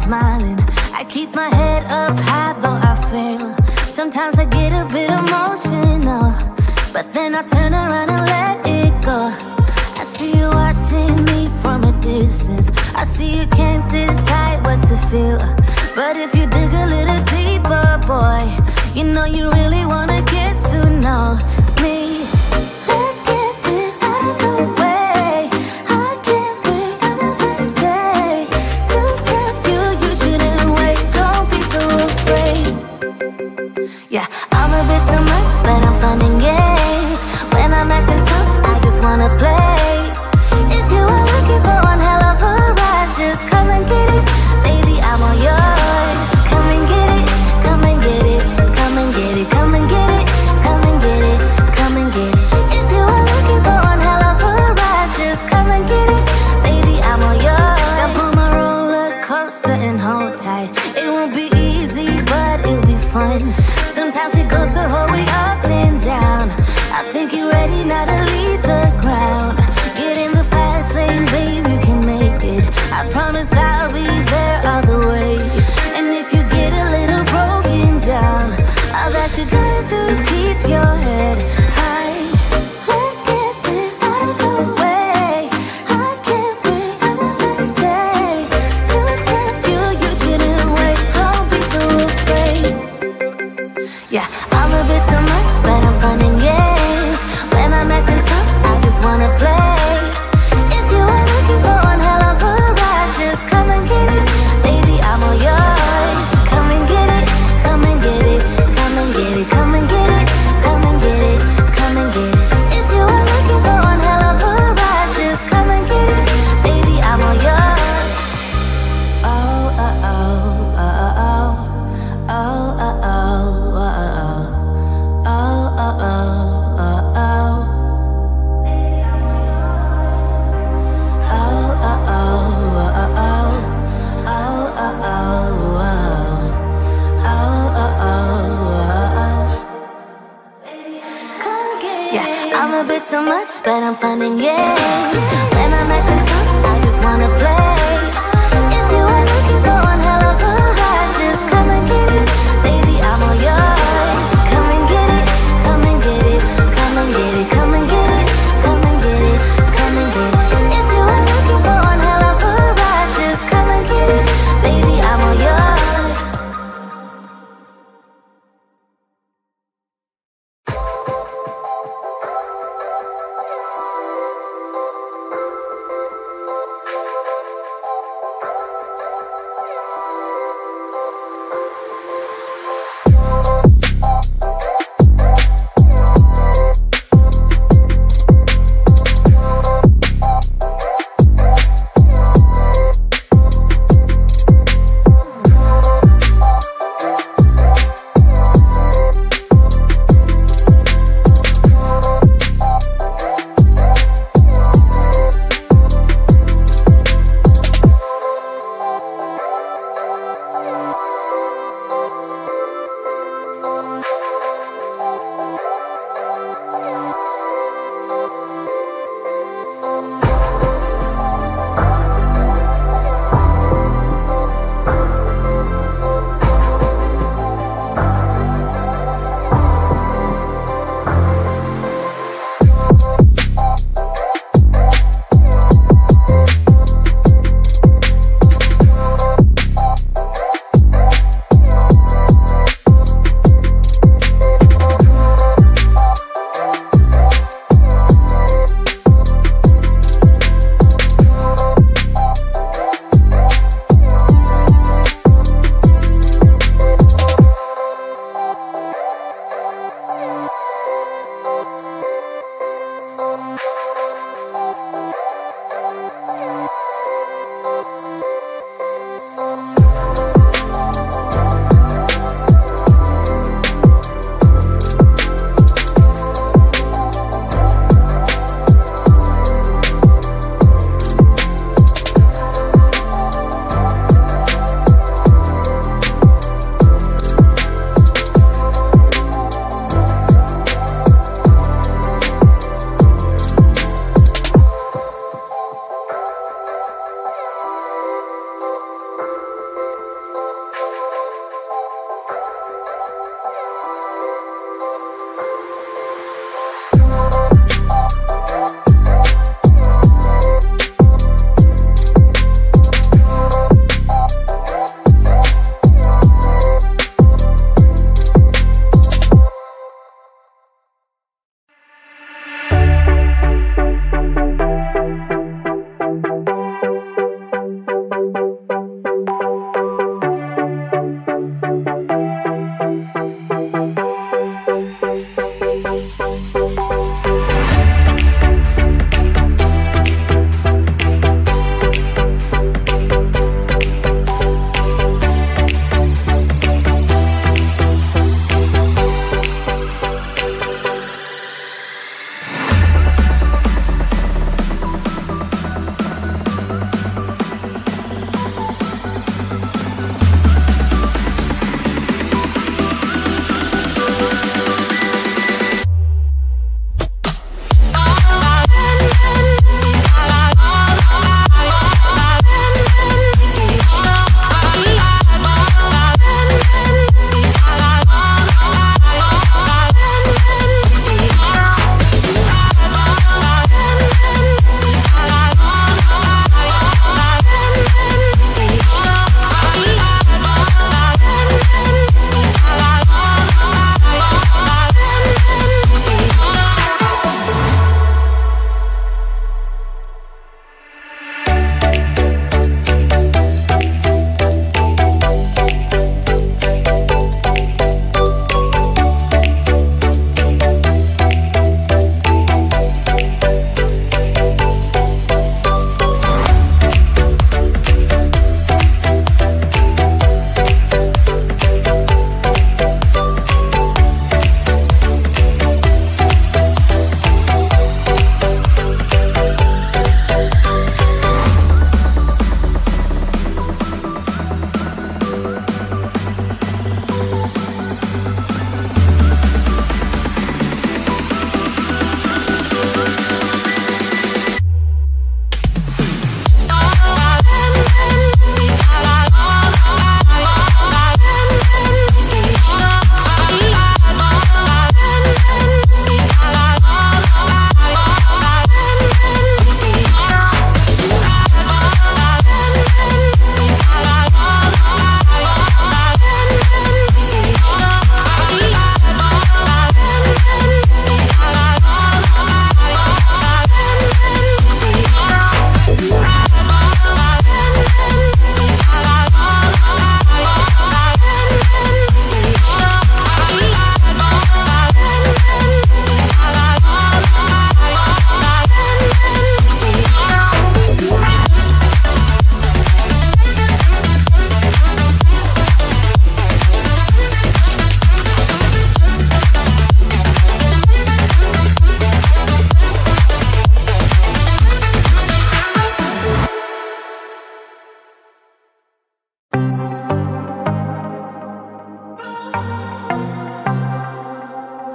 smiling. I keep my head up high though I fail. Sometimes I get a bit emotional, but then I turn around and let it go. I see you watching me from a distance. I see you can't decide what to feel, but if you dig a little deeper, boy, you know you really wanna get to know me. Let's get this out of the way. I can't wait another day to tell you you shouldn't wait. Don't be so afraid. Yeah, I'm a bit too much, but I'm fun and games. When I'm acting tough, I just wanna play. If you are looking for one hell of a ride, just come and get it. Baby, I'm all yours. Come and get it, come and get it, come and get it, come and get it, come and get it, come and get it. If you are looking for one hell of a ride, just come and get it. Baby, I'm all yours. Jump on my roller coaster and hold tight. It won't be easy, but it'll be fun. Sometimes it goes the whole way up and down. I think you're ready now to leave the ground. Get in the fast lane, babe, you can make it. I promise I'll be there all the way. And if you get a little broken down, all that you gotta do is keep your head high. Let's get this out of the way. I can't wait another day to tell you you shouldn't wait. Don't be so afraid. Yeah, I'm a bit too much, but I'm fun and games. When I'm acting tough, I just wanna play. If you are looking for one hell of a ride, just come and get it. Baby, I'm all yours. Come and get it, come and get it, come and get it, come and get it, come and get it, come and get it. If you are looking for one hell of a ride, just come and get it. Baby, I'm all yours. Oh, oh, oh, oh, oh, oh, oh, oh, oh, oh. Oh, oh, oh, oh, oh. Baby, I'm all yours. Oh, oh, oh, oh, oh. Oh, oh, oh, oh. Oh, oh, oh, oh. Come get it. Yeah, I'm a bit too much, but I'm fun and games. When I'm acting tough, I just wanna play. If you are looking for one hell of a ride, just come and get it. Baby, I'm all yours. Come and get it, come and get it, come and get it, come and get it, come and get it, come and get it. If you are looking for one hell of a ride, just come and get it. Baby, I'm all yours.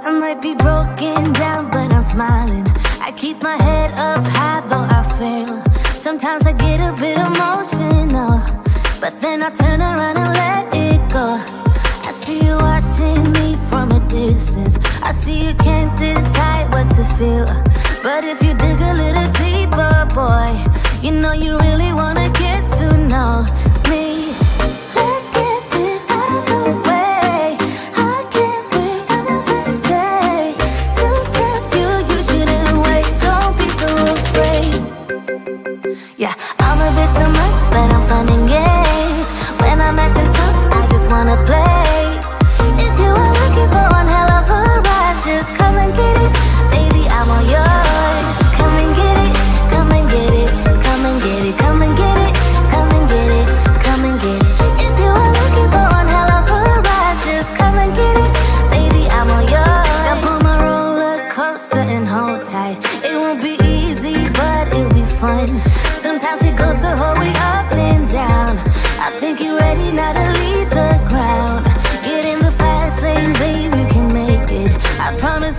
I might be broken down, but I'm smiling. I keep my head up high, though I fail. Sometimes I get a bit emotional, but then I turn around and let it go. I see you watching me from a distance. I see you can't decide what to feel, but if you dig a little deeper, boy, you know you really wanna get to know me. Let's get this out of the way. I can't wait another day to tell you you shouldn't wait. Don't be so afraid. Yeah, I'm a bit too much, but I'm fun and games. When I'm acting tough, I just wanna play. If you are looking for one hell of a ride, just come and get it. Baby, I'm all yours. Come and get it, come and get it, come and get it, come and get it, come and get it, come and get it. If you are looking for one hell of a ride, just come and get it. Baby, I'm all yours. Jump on my roller coaster and hold tight. It won't be easy, but it'll be fun. Sometimes it goes the whole way up and down. I think you're ready now to leave the ground. Get in the fast lane, babe, you can make it. I promise